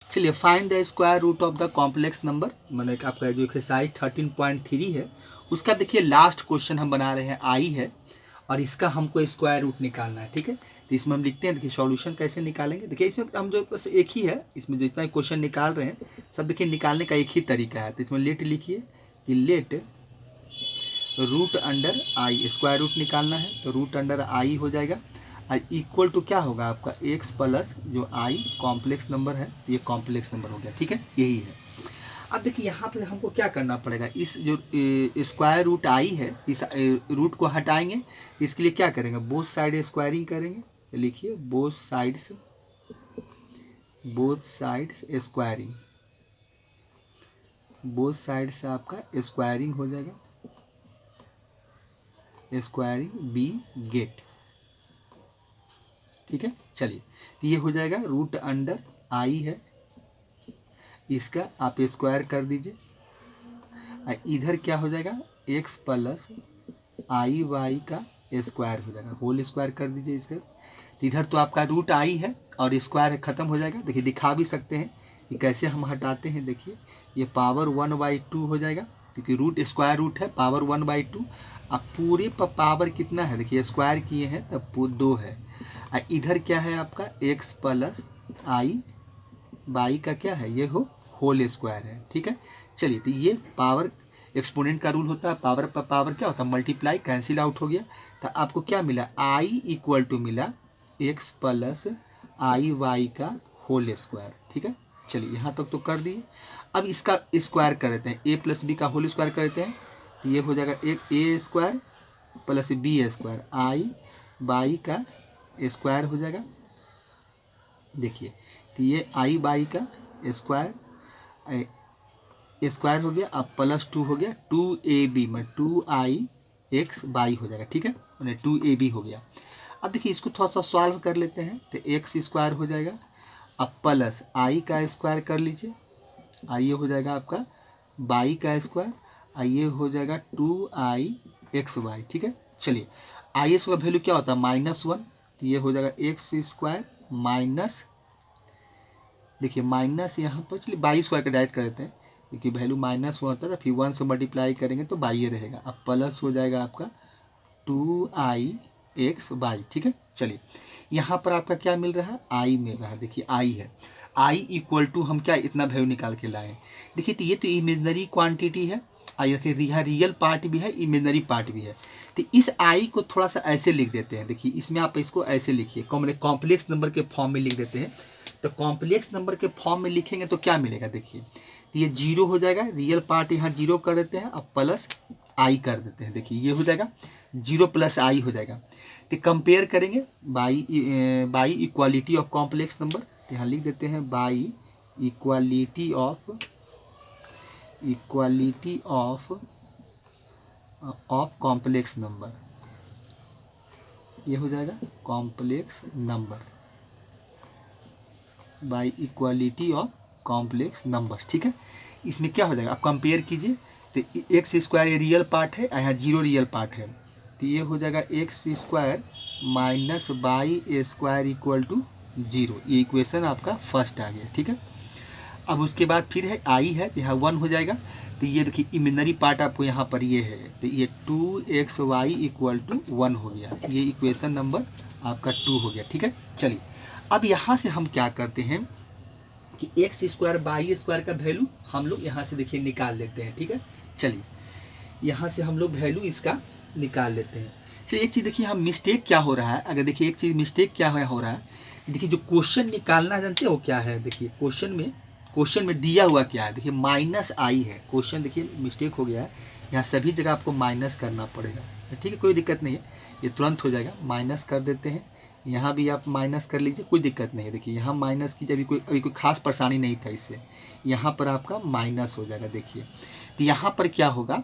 चलिए find the square root of the complex number, मैंने आपका जो एक्सरसाइज 13.3 है उसका देखिए लास्ट क्वेश्चन हम बना रहे हैं, आई है और इसका हमको स्क्वायर रूट निकालना है। ठीक है, तो इसमें हम लिखते हैं, देखिए सॉल्यूशन कैसे निकालेंगे। देखिए इसमें हम जो बस एक ही है, इसमें जो इतना क्वेश्चन निकाल रहे हैं सब देखिए निकालने का एक ही तरीका है। तो इसमें लेट लिखिए कि लेट रूट अंडर आई, स्क्वायर रूट निकालना है तो रूट अंडर आई हो जाएगा और इक्वल टू क्या होगा आपका एक्स प्लस जो आई कॉम्प्लेक्स नंबर है, ये कॉम्प्लेक्स नंबर हो गया। ठीक है, यही है। अब देखिए यहाँ पे हमको क्या करना पड़ेगा, इस जो स्क्वायर रूट आई है इस रूट को हटाएंगे, इसके लिए क्या करेंगे, बोथ साइड स्क्वायरिंग करेंगे। लिखिए both sides squaring, both side से आपका स्क्वायरिंग हो जाएगा, स्क्वायरिंग बी गेट। ठीक है, चलिए तो ये हो जाएगा रूट अंडर आई है, इसका आप स्क्वायर कर दीजिए, इधर क्या हो जाएगा एक्स प्लस आई वाई का स्क्वायर हो जाएगा, होल स्क्वायर कर दीजिए इसका। इधर तो आपका रूट आई है और स्क्वायर खत्म हो जाएगा। देखिए दिखा भी सकते हैं कि कैसे हम हटाते हैं। देखिए ये पावर 1/2 हो जाएगा क्योंकि रूट स्क्वायर रूट है, पावर 1/2। अब पूरे पावर कितना है, देखिए स्क्वायर किए हैं तब 2 है। इधर क्या है आपका एक्स प्लस आई बाई का क्या है, ये हो होल स्क्वायर है। ठीक है, चलिए तो ये पावर एक्सपोनेंट का रूल होता है, पावर पर पावर क्या होता है मल्टीप्लाई, कैंसिल आउट हो गया। तो आपको क्या मिला, आई इक्वल टू मिला एक्स प्लस आई वाई का होल स्क्वायर। ठीक है, चलिए यहाँ तक तो कर दिए। अब इसका स्क्वायर कर देते हैं, ए प्लस बी का होल स्क्वायर कर देते हैं तो ये हो जाएगा एक A square plus B square, आई बाई का स्क्वायर हो जाएगा। देखिए तो ये आई बाई का स्क्वायर स्क्वायर हो गया, अब +2 हो गया, 2ab में 2i(x) बाई हो जाएगा। ठीक है, मैंने 2ab हो गया। अब देखिए इसको थोड़ा सा सॉल्व कर लेते हैं तो एक्स स्क्वायर हो जाएगा, अब प्लस आई का स्क्वायर कर लीजिए, ये हो जाएगा आपका बाई का स्क्वायर, ये हो जाएगा 2i(xy). ठीक है, चलिए आई एस का वैल्यू क्या होता है -1, तो ये हो जाएगा एक्स स्क्वायर माइनस, देखिए माइनस यहाँ पर, चलिए बाई स्क्वायर का डायरेक्ट कर देते हैं क्योंकि वैल्यू -1 होता है, फिर 1 से मल्टीप्लाई करेंगे तो बाई रहेगा। अब प्लस हो जाएगा आपका 2i(x)y। ठीक है, चलिए यहाँ पर आपका क्या मिल रहा है, आई मिल रहा है। देखिए आई है, आई इक्वल टू हम क्या इतना वैल्यू निकाल के लाए। देखिए तो ये तो इमेजनरी क्वांटिटी है, देखिए रियल पार्ट भी है, इमेजनरी पार्ट भी है। तो इस आई को थोड़ा सा ऐसे लिख देते हैं, देखिए इसमें आप इसको ऐसे लिखिए, कॉम्प्लेक्स नंबर के फॉर्म में लिख देते हैं। तो कॉम्प्लेक्स नंबर के फॉर्म में लिखेंगे तो क्या मिलेगा, देखिए तो ये 0 हो जाएगा, रियल पार्ट यहाँ 0 कर देते हैं, अब प्लस आई कर देते हैं। देखिए ये हो जाएगा 0 + आई हो जाएगा। तो कंपेयर करेंगे by equality of complex number, तो यहाँ लिख देते हैं by equality of complex number, ये हो जाएगा complex number by equality of complex number. ठीक है, इसमें क्या हो जाएगा, आप कंपेयर कीजिए तो एक्स स्क्वायर ये रियल पार्ट है, यहाँ 0 रियल पार्ट है, तो ये हो जाएगा X square minus by A square equal to 0। ये इक्वेशन आपका फर्स्ट आ गया। ठीक है, अब उसके बाद फिर है आई है तो यहाँ 1 हो जाएगा, तो ये देखिए इमेजनरी पार्ट आपको यहाँ पर ये है, तो ये 2xy इक्वल टू 1 हो गया, ये इक्वेशन नंबर आपका 2 हो गया। ठीक है, चलिए अब यहाँ से हम क्या करते हैं कि एक्स स्क्वायर बाई स्क्वायर का वैल्यू हम लोग यहाँ से देखिए निकाल लेते हैं। ठीक है, चलिए यहाँ से हम लोग वैल्यू इसका निकाल लेते हैं। चलिए एक चीज़ देखिए हम मिस्टेक क्या हो रहा है, अगर देखिए एक चीज़ मिस्टेक क्या हो रहा है, देखिए जो क्वेश्चन निकालना जानते हो क्या है, देखिए क्वेश्चन में दिया हुआ क्या है, देखिए -i है क्वेश्चन, देखिए मिस्टेक हो गया है, यहाँ सभी जगह आपको माइनस करना पड़ेगा। ठीक है, कोई दिक्कत नहीं है, ये तुरंत हो जाएगा, माइनस कर देते हैं, यहाँ भी आप माइनस कर लीजिए, कोई दिक्कत नहीं है। देखिए यहाँ माइनस कीजिए, अभी कोई खास परेशानी नहीं था इससे, यहाँ पर आपका माइनस हो जाएगा। देखिए तो यहाँ पर क्या होगा,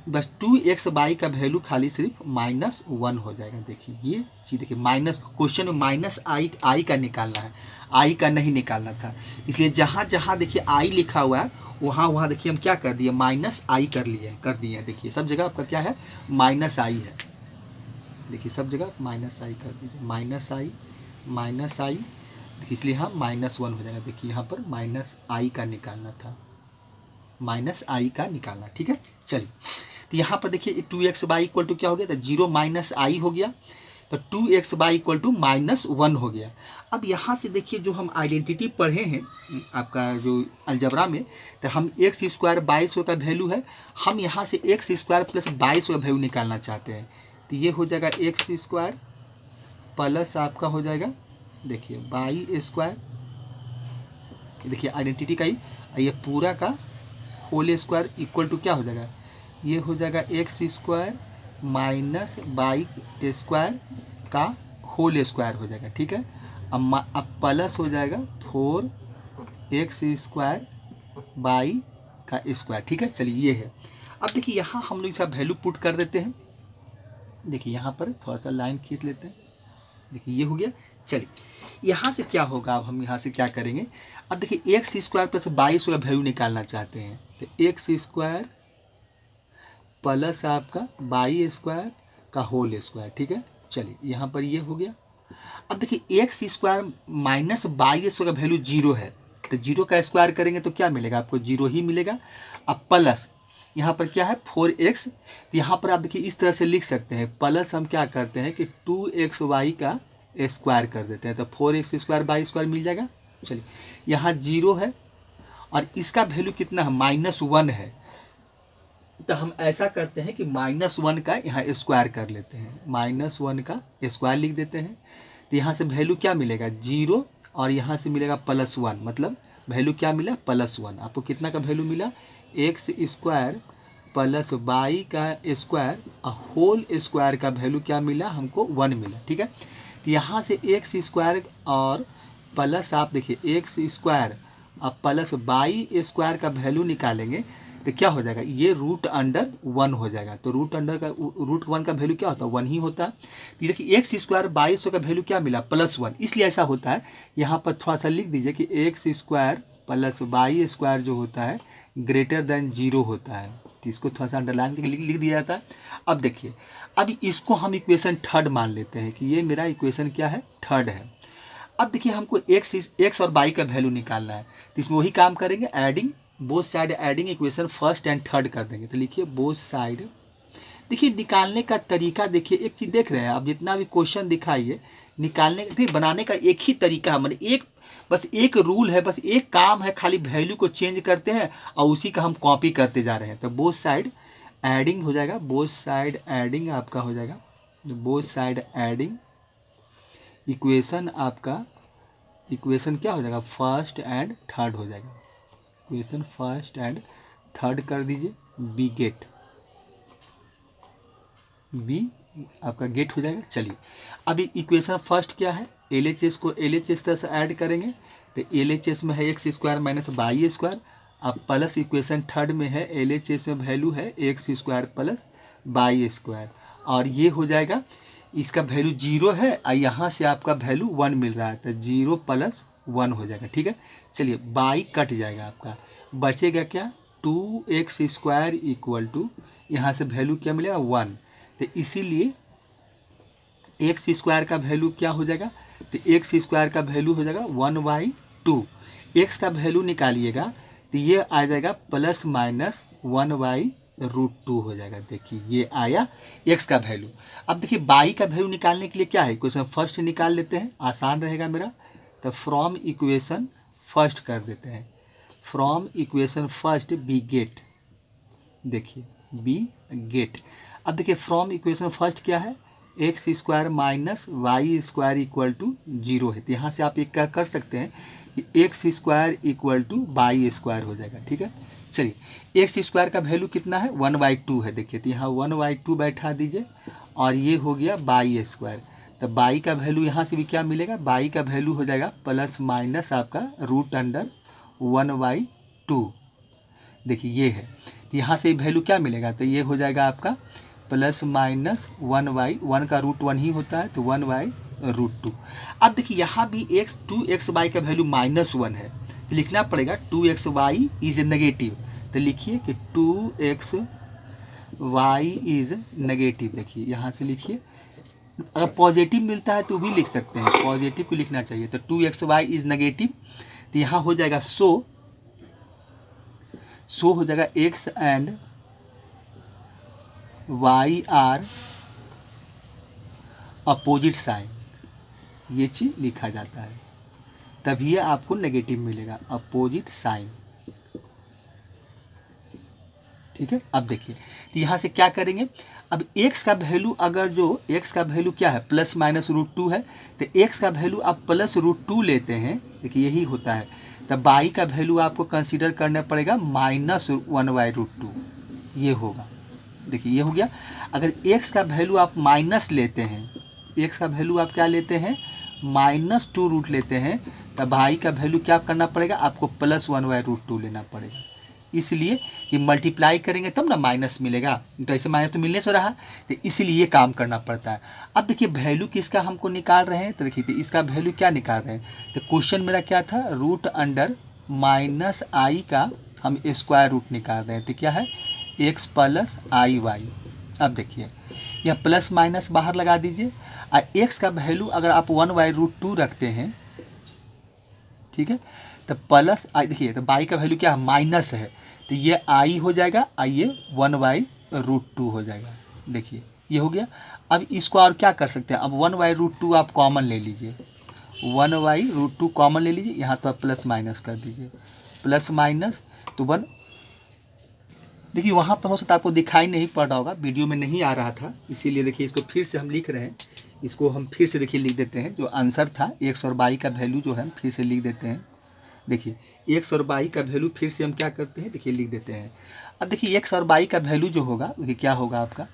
बस 2xy का वैल्यू खाली सिर्फ -1 हो जाएगा। देखिए ये चीज़, देखिए माइनस क्वेश्चन में -i का निकालना है, आई का नहीं निकालना था, इसलिए जहाँ जहाँ देखिए आई लिखा हुआ है वहाँ देखिए हम क्या कर दिए, -i कर दिए। देखिए सब जगह आपका क्या है, -i है, देखिए सब जगह -i कर दीजिए, -i इसलिए यहाँ -1 हो जाएगा। देखिए यहाँ पर -i का निकालना था, -i का निकालना, ठीक है। चलिए तो यहाँ पर देखिए 2x/y इक्वल टू क्या हो गया, तो 0 - i हो गया, तो 2x/y इक्वल टू -1 हो गया। अब यहाँ से देखिए जो हम आइडेंटिटी पढ़े हैं आपका जो अलजबरा में, तो हम x² 2200 का वैल्यू है, हम यहाँ से x² + 2200 का वैल्यू निकालना चाहते हैं। तो ये हो जाएगा x² प्लस आपका हो जाएगा देखिए y², देखिए आइडेंटिटी का ही ये पूरा का होल स्क्वायर इक्वल टू क्या हो जाएगा, ये हो जाएगा x² माइनस y² का होल स्क्वायर हो जाएगा, ठीक है। अब प्लस हो जाएगा 4x² y का स्क्वायर, ठीक है। चलिए ये है। अब देखिए यहाँ हम लोग इसका वैल्यू पुट कर देते हैं। देखिए यहाँ पर थोड़ा सा लाइन खींच लेते हैं, देखिए ये हो गया। चलिए यहाँ से क्या होगा, अब हम यहाँ से क्या करेंगे, अब देखिए x² + 2200 का वैल्यू निकालना चाहते हैं, तो x² प्लस आपका y² का होल स्क्वायर, ठीक है। चलिए यहाँ पर ये हो गया। अब देखिए x² माइनस y² का वैल्यू 0 है, तो 0 का स्क्वायर करेंगे तो क्या मिलेगा, आपको 0 ही मिलेगा। अब प्लस यहाँ पर क्या है 4x, यहाँ पर आप देखिए इस तरह से लिख सकते हैं, प्लस हम क्या करते हैं कि 2xy का स्क्वायर कर देते हैं, तो 4x² y² मिल जाएगा। चलिए यहाँ 0 है और इसका वैल्यू कितना है, -1 है, तो हम ऐसा करते हैं कि -1 का यहाँ स्क्वायर कर लेते हैं, -1 का स्क्वायर लिख देते हैं। तो यहाँ से वैल्यू क्या मिलेगा 0 और यहाँ से मिलेगा +1, मतलब वैल्यू क्या मिला +1। आपको कितना का वैल्यू मिला, x² प्लस y का स्क्वायर और होल स्क्वायर का वैल्यू क्या मिला, हमको 1 मिला, ठीक है। तो यहाँ से x² और प्लस आप देखिए x² और प्लस y² का वैल्यू निकालेंगे तो क्या हो जाएगा, ये √1 हो जाएगा। तो √1 का वैल्यू क्या होता है, 1 ही होता है। तो देखिए x² 2200 का वैल्यू क्या मिला +1, इसलिए ऐसा होता है। यहाँ पर थोड़ा सा लिख दीजिए कि x² प्लस y² जो होता है >0 होता है, तो इसको थोड़ा सा अंडरलाइन करके लिख दिया जाता है। अब देखिए अब इसको हम इक्वेशन 3 मान लेते हैं कि ये मेरा इक्वेशन क्या है 3 है। अब देखिए हमको x और y का वैल्यू निकालना है, तो इसमें वही काम करेंगे, adding both side, adding equation 1st and 3rd कर देंगे। तो लिखिए बोथ साइड, देखिए निकालने का तरीका, देखिए एक चीज़ देख रहे हैं आप, जितना भी क्वेश्चन दिखाइए निकालने देखिए बनाने का एक ही तरीका है, मतलब बस एक रूल है, बस एक काम है, खाली वैल्यू को चेंज करते हैं और उसी का हम कॉपी करते जा रहे हैं। तो बोथ साइड एडिंग हो जाएगा, बोथ साइड एडिंग आपका हो जाएगा, बोथ साइड एडिंग इक्वेशन आपका इक्वेशन क्या हो जाएगा 1st एंड 3rd हो जाएगा। इक्वेशन 1st एंड 3rd कर दीजिए, बी आपका गेट हो जाएगा। चलिए अभी इक्वेशन 1st क्या है, LHS को LHS तरह से ऐड करेंगे, तो LHS में है x² - y², अब प्लस इक्वेशन 3rd में है LHS में वैल्यू है x² + y², और ये हो जाएगा, इसका वैल्यू 0 है और यहाँ से आपका वैल्यू 1 मिल रहा है, तो 0 + 1 हो जाएगा, ठीक है। चलिए y कट जाएगा, आपका बचेगा क्या 2x² इक्वल टू, यहाँ से वैल्यू क्या मिलेगा 1, तो इसीलिए x² का वैल्यू क्या हो जाएगा, तो x² का वैल्यू हो जाएगा 1/2, x का वैल्यू निकालिएगा तो ये आ जाएगा ±1/√2 हो जाएगा। देखिए ये आया x का वैल्यू। अब देखिए y का वैल्यू निकालने के लिए क्या है, क्वेश्चन 1st निकाल लेते हैं, आसान रहेगा मेरा। तो फ्रॉम इक्वेशन 1st कर देते हैं, from equation 1st we get, देखिए बी गेट। अब देखिए फ्रॉम इक्वेशन 1st क्या है, x² - y² इक्वल टू 0 है, तो यहाँ से आप एक क्या कर सकते हैं कि x² इक्वल टू y² हो जाएगा, ठीक है। चलिए x² का वैल्यू कितना है 1/2 है, देखिए तो यहाँ 1/2 बैठा दीजिए और ये हो गया y², तो y का वैल्यू यहाँ से भी क्या मिलेगा, y का वैल्यू हो जाएगा ± आपका √1/2, देखिए ये है, तो यहाँ से वैल्यू क्या मिलेगा, तो ये हो जाएगा आपका ±1/1 का √1 ही होता है, तो 1/√2। अब देखिए यहाँ भी 2xy का वैल्यू -1 है, लिखना पड़ेगा 2xy इज नेगेटिव, तो लिखिए कि 2xy इज नेगेटिव, देखिए यहाँ से लिखिए अगर पॉजिटिव मिलता है तो भी लिख सकते हैं, पॉजिटिव को लिखना चाहिए। तो 2xy इज नेगेटिव, तो यहाँ हो जाएगा सो हो जाएगा x and y are opposite sign, ये चीज़ लिखा जाता है, तभी आपको नेगेटिव मिलेगा, अपोजिट साइन। ठीक है, अब देखिए तो यहाँ से क्या करेंगे, अब x का वैल्यू, अगर जो x का वैल्यू क्या है +-√2 है, तो x का वैल्यू आप +√2 लेते हैं, देखिए यही होता है, तब y का वैल्यू आपको कंसीडर करना पड़ेगा -1/√2, ये होगा। देखिए ये हो गया। अगर x का वैल्यू आप माइनस लेते हैं, x का वैल्यू आप क्या लेते हैं -2 लेते हैं, तब y का वैल्यू क्या करना पड़ेगा, आपको +1/√2 लेना पड़ेगा। इसलिए कि मल्टीप्लाई करेंगे तब ना माइनस मिलेगा, तो ऐसे माइनस तो मिलने से रहा, तो इसीलिए काम करना पड़ता है। अब देखिए वैल्यू किसका हमको निकाल रहे हैं, तो देखिए तो इसका वैल्यू क्या निकाल रहे हैं, तो क्वेश्चन मेरा क्या था, √−i का हम स्क्वायर रूट निकाल रहे हैं, तो क्या है x + iy। अब देखिए यह प्लस माइनस बाहर लगा दीजिए, और x का वैल्यू अगर आप 1/√2 रखते हैं, ठीक है, तो प्लस आई, देखिए तो y का वैल्यू क्या है माइनस है, तो ये i हो जाएगा, ये 1/√2 हो जाएगा। देखिए ये हो गया। अब इसको और क्या कर सकते हैं, अब 1/√2 आप कॉमन ले लीजिए, 1/√2 कॉमन ले लीजिए, यहाँ तो आप प्लस माइनस कर दीजिए, प्लस माइनस तो 1। देखिए वहाँ पर हो सकता है आपको दिखाई नहीं पड़ रहा होगा, वीडियो में नहीं आ रहा था, इसीलिए देखिए इसको फिर से हम लिख रहे हैं, इसको हम फिर से देखिए लिख देते हैं, जो आंसर था x और y का वैल्यू जो है फिर से लिख देते हैं। देखिए x और y का वैल्यू फिर से हम क्या करते हैं, देखिए लिख देते हैं। अब देखिए x और y का वैल्यू जो होगा, देखिए क्या होगा आपका,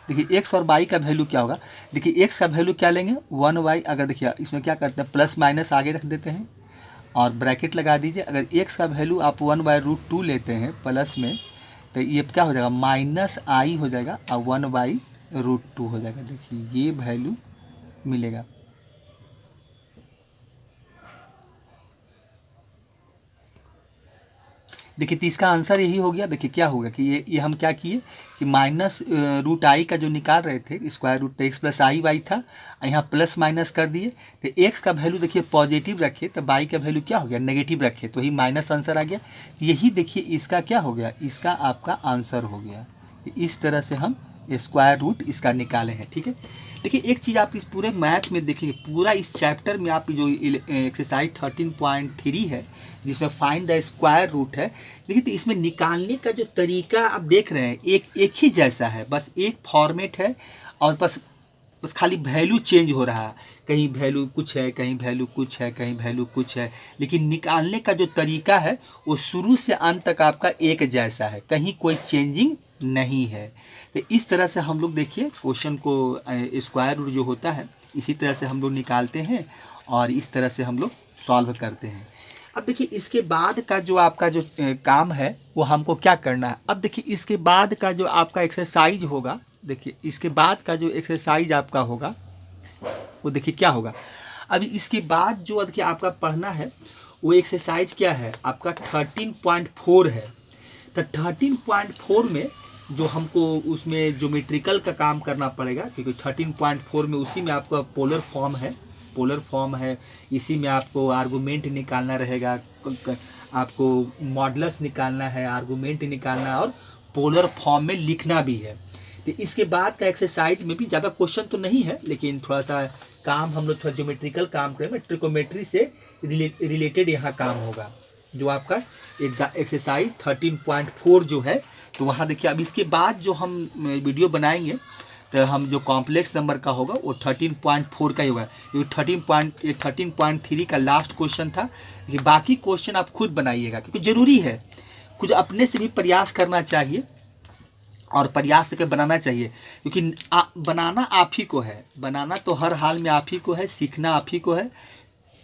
देखिए x और y का वैल्यू क्या होगा, देखिए x का वैल्यू क्या लेंगे 1y, अगर देखिए इसमें क्या करते हैं प्लस माइनस आगे रख देते हैं और ब्रैकेट लगा दीजिए। अगर x का वैल्यू आप 1/√2 लेते हैं प्लस में, तो ये क्या हो जाएगा -i हो जाएगा और 1/√2 हो जाएगा। देखिए ये वैल्यू मिलेगा। देखिए तो इसका आंसर यही हो गया। देखिए क्या होगा कि ये हम क्या किए कि -√i का जो निकाल रहे थे स्क्वायर रूट, तो x + i था, यहाँ प्लस माइनस कर दिए, तो x का वैल्यू देखिए पॉजिटिव रखे, तो y का वैल्यू क्या हो गया नेगेटिव रखे, तो वही माइनस आंसर आ गया। यही देखिए इसका क्या हो गया, इसका आपका आंसर हो गया। इस तरह से हम स्क्वायर रूट इसका निकाले हैं। ठीक है, देखिए एक चीज़ आप इस पूरे मैथ में देखिए, पूरा इस चैप्टर में आप जो एक्सरसाइज 13.3 है जिसमें फाइंड द स्क्वायर रूट है, देखिए तो इसमें निकालने का जो तरीका आप देख रहे हैं एक ही जैसा है, बस एक फॉर्मेट है और बस खाली वैल्यू चेंज हो रहा है, कहीं वैल्यू कुछ है, कहीं वैल्यू कुछ है, कहीं वैल्यू कुछ है, लेकिन निकालने का जो तरीका है वो शुरू से अंत तक आपका एक जैसा है, कहीं कोई चेंजिंग नहीं है। तो इस तरह से हम लोग देखिए क्वेश्चन को स्क्वायर रूट जो होता है इसी तरह से हम लोग निकालते हैं और इस तरह से हम लोग सॉल्व करते हैं। अब देखिए इसके बाद का जो आपका जो काम है वो हमको क्या करना है। अब देखिए इसके बाद का जो आपका एक्सरसाइज होगा, देखिए इसके बाद का जो एक्सरसाइज आपका होगा वो देखिए क्या होगा। अभी इसके बाद जो देखिए आपका पढ़ना है वो एक्सरसाइज क्या है आपका 13.4 है। तो 13.4 में जो हमको उसमें ज्योमेट्रिकल का काम करना पड़ेगा, क्योंकि 13.4 में उसी में आपका पोलर फॉर्म है, इसी में आपको आर्गूमेंट निकालना रहेगा, आपको मॉडुलस निकालना है, आर्गूमेंट निकालना है और पोलर फॉर्म में लिखना भी है। तो इसके बाद का एक्सरसाइज में भी ज़्यादा क्वेश्चन तो नहीं है, लेकिन थोड़ा सा काम हम लोग थोड़ा ज्योमेट्रिकल काम करेंगे, ट्रिकोमेट्री से रिलेटेड यहाँ काम होगा जो आपका एक्सरसाइज 13.4 जो है। तो वहाँ देखिए अब इसके बाद जो हम वीडियो बनाएंगे तो हम जो कॉम्प्लेक्स नंबर का होगा वो 13.4 का ही होगा, क्योंकि 13.3 का लास्ट क्वेश्चन था। कि बाकी क्वेश्चन आप खुद बनाइएगा, क्योंकि ज़रूरी है कुछ अपने से भी प्रयास करना चाहिए और प्रयास करके बनाना चाहिए, क्योंकि बनाना आप ही को है, बनाना तो हर हाल में आप ही को है, सीखना आप ही को है,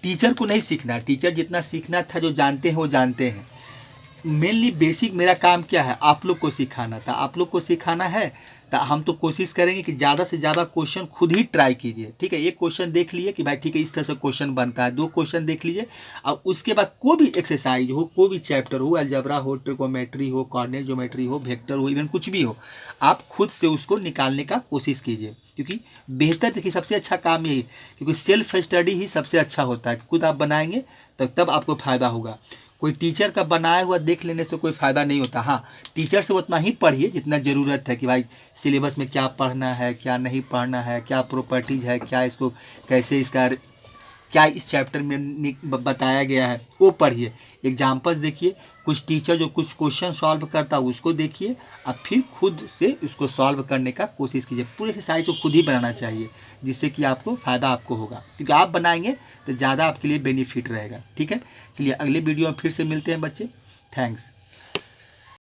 टीचर को नहीं सीखना। टीचर जितना सीखना था जो जानते हैं वो जानते हैं, मेनली बेसिक मेरा काम क्या है आप लोग को सिखाना था, आप लोग को सिखाना है तो हम तो कोशिश करेंगे कि ज़्यादा से ज़्यादा क्वेश्चन खुद ही ट्राई कीजिए, ठीक है। एक क्वेश्चन देख लिए कि भाई ठीक है इस तरह से क्वेश्चन बनता है, 2 क्वेश्चन देख लीजिए, और उसके बाद कोई भी एक्सरसाइज हो, कोई भी चैप्टर हो, अलजेब्रा हो, ट्रिगोनोमेट्री हो, कोऑर्डिनेट ज्योमेट्री हो, वेक्टर हो, इवन कुछ भी हो, आप खुद से उसको निकालने का कोशिश कीजिए। क्योंकि बेहतर देखिए सबसे अच्छा काम यही, क्योंकि सेल्फ स्टडी ही सबसे अच्छा होता है। खुद आप बनाएंगे तब आपको फ़ायदा होगा। कोई टीचर का बनाया हुआ देख लेने से कोई फ़ायदा नहीं होता। हाँ, टीचर से उतना ही पढ़िए जितना ज़रूरत है, कि भाई सिलेबस में क्या पढ़ना है, क्या नहीं पढ़ना है, क्या प्रॉपर्टीज़ है, क्या इसको कैसे इसका क्या इस चैप्टर में बताया गया है, वो पढ़िए। एग्जाम्पल्स देखिए, कुछ टीचर जो कुछ क्वेश्चन सॉल्व करता है उसको देखिए, और फिर खुद से उसको सॉल्व करने का कोशिश कीजिए। पूरे एक्सरसाइज को खुद ही बनाना चाहिए, जिससे कि आपको फ़ायदा आपको होगा, क्योंकि आप बनाएंगे तो ज़्यादा आपके लिए बेनिफिट रहेगा, ठीक है। चलिए अगले वीडियो में फिर से मिलते हैं बच्चे। थैंक्स।